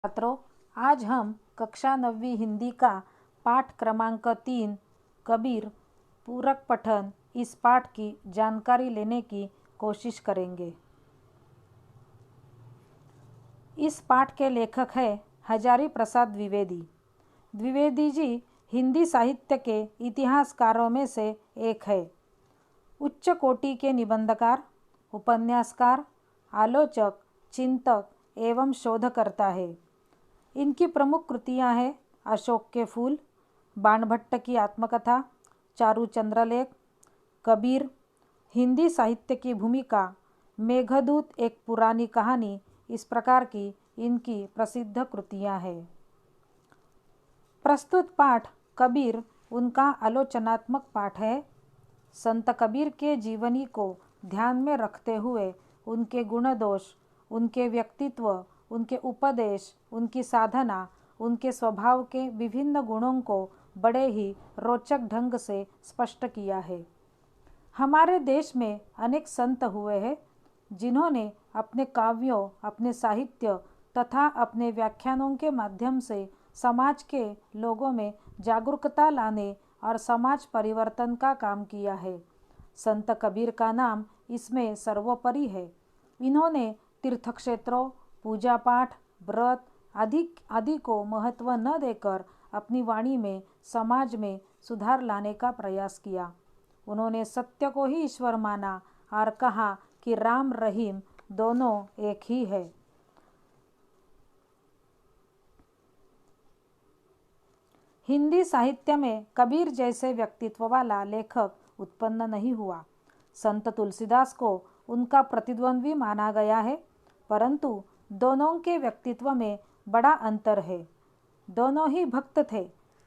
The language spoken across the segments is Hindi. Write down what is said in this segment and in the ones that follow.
छात्रों, आज हम कक्षा 9वीं हिंदी का पाठ क्रमांक 3 कबीर पूरक पठन इस पाठ की जानकारी लेने की कोशिश करेंगे। इस पाठ के लेखक हैं हजारी प्रसाद द्विवेदी। द्विवेदी जी हिंदी साहित्य के इतिहासकारों में से एक है। उच्च कोटि के निबंधकार, उपन्यासकार, आलोचक, चिंतक एवं शोधकर्ता है। इनकी प्रमुख कृतियां हैं अशोक के फूल, बाणभट्ट की आत्मकथा, चारु चंद्रलेख, कबीर, हिंदी साहित्य की भूमिका, मेघदूत एक पुरानी कहानी। इस प्रकार की इनकी प्रसिद्ध कृतियां हैं। प्रस्तुत पाठ कबीर उनका आलोचनात्मक पाठ है। संत कबीर के जीवनी को ध्यान में रखते हुए उनके गुण दोष, उनके व्यक्तित्व, उनके उपदेश, उनकी साधना, उनके स्वभाव के विभिन्न गुणों को बड़े ही रोचक ढंग से स्पष्ट किया है। हमारे देश में अनेक संत हुए हैं जिन्होंने अपने काव्यों, अपने साहित्य तथा अपने व्याख्यानों के माध्यम से समाज के लोगों में जागरूकता लाने और समाज परिवर्तन का काम किया है। संत कबीर का नाम इसमें सर्वोपरि है। इन्होंने तीर्थक्षेत्रों, पूजा पाठ, व्रत आदि को महत्व न देकर अपनी वाणी में समाज में सुधार लाने का प्रयास किया। उन्होंने सत्य को ही ईश्वर माना और कहा कि राम रहीम दोनों एक ही है। हिंदी साहित्य में कबीर जैसे व्यक्तित्व वाला लेखक उत्पन्न नहीं हुआ। संत तुलसीदास को उनका प्रतिद्वंद्वी माना गया है, परंतु दोनों के व्यक्तित्व में बड़ा अंतर है। दोनों ही भक्त थे,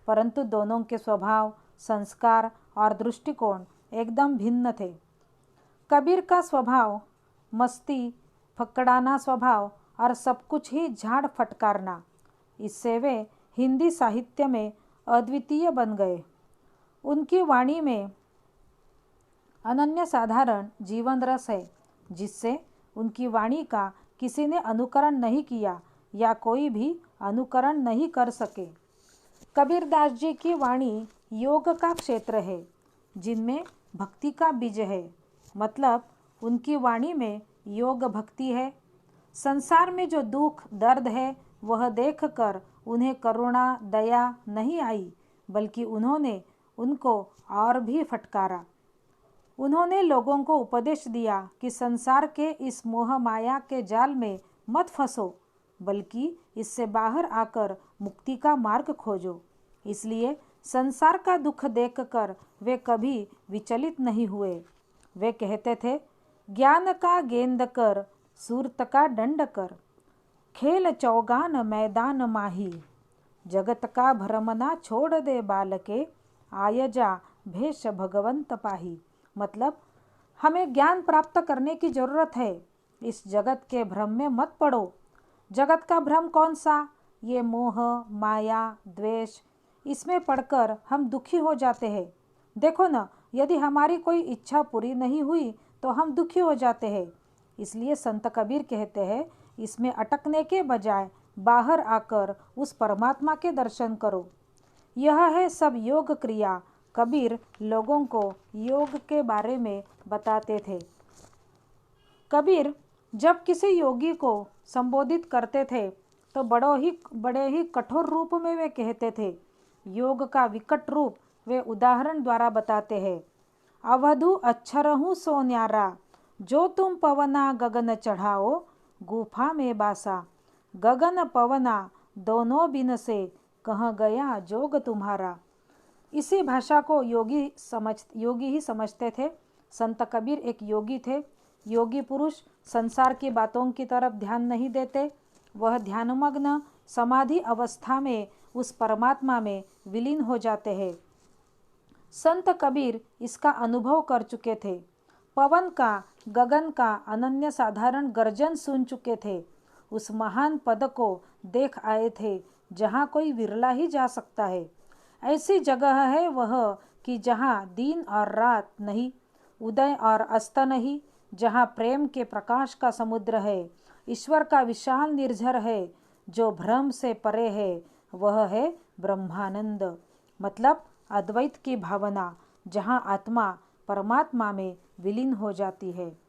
परंतु दोनों के स्वभाव, संस्कार और दृष्टिकोण एकदम भिन्न थे। कबीर का स्वभाव मस्ती, फकड़ाना स्वभाव और सब कुछ ही झाड़ फटकारना, इससे वे हिंदी साहित्य में अद्वितीय बन गए। उनकी वाणी में अनन्य साधारण जीवन रस है, जिससे उनकी वाणी का किसी ने अनुकरण नहीं किया या कोई भी अनुकरण नहीं कर सके। कबीरदास जी की वाणी योग का क्षेत्र है, जिनमें भक्ति का बीज है। मतलब उनकी वाणी में योग भक्ति है। संसार में जो दुख दर्द है वह देखकर उन्हें करुणा दया नहीं आई, बल्कि उन्होंने उनको और भी फटकारा। उन्होंने लोगों को उपदेश दिया कि संसार के इस मोह माया के जाल में मत फंसो, बल्कि इससे बाहर आकर मुक्ति का मार्ग खोजो। इसलिए संसार का दुख देखकर वे कभी विचलित नहीं हुए। वे कहते थे, ज्ञान का गेंद कर, सूरत का दंड कर, खेल चौगान मैदान माही, जगत का भ्रमना छोड़ दे बालके, आय जा भेष भगवंत पाही। मतलब हमें ज्ञान प्राप्त करने की जरूरत है। इस जगत के भ्रम में मत पड़ो। जगत का भ्रम कौन सा? ये मोह माया द्वेष, इसमें पढ़कर हम दुखी हो जाते हैं। देखो ना, यदि हमारी कोई इच्छा पूरी नहीं हुई तो हम दुखी हो जाते हैं। इसलिए संत कबीर कहते हैं, इसमें अटकने के बजाय बाहर आकर उस परमात्मा के दर्शन करो। यह है सब योग क्रिया। कबीर लोगों को योग के बारे में बताते थे। कबीर जब किसी योगी को संबोधित करते थे तो बड़े ही कठोर रूप में वे कहते थे। योग का विकट रूप वे उदाहरण द्वारा बताते हैं। अवधु अक्षर हूँ सो न्यारा, जो तुम पवना गगन चढ़ाओ, गुफा में बासा, गगन पवना दोनों बिन से, कहाँ गया जोग तुम्हारा। इसी भाषा को योगी ही समझते थे। संत कबीर एक योगी थे। योगी पुरुष संसार की बातों की तरफ ध्यान नहीं देते। वह ध्यानमग्न समाधि अवस्था में उस परमात्मा में विलीन हो जाते हैं। संत कबीर इसका अनुभव कर चुके थे। पवन का, गगन का अनन्य साधारण गर्जन सुन चुके थे। उस महान पद को देख आए थे जहाँ कोई विरला ही जा सकता है। ऐसी जगह है वह कि जहाँ दिन और रात नहीं, उदय और अस्त नहीं, जहाँ प्रेम के प्रकाश का समुद्र है, ईश्वर का विशाल निर्झर है, जो भ्रम से परे है वह है ब्रह्मानंद। मतलब अद्वैत की भावना, जहाँ आत्मा परमात्मा में विलीन हो जाती है।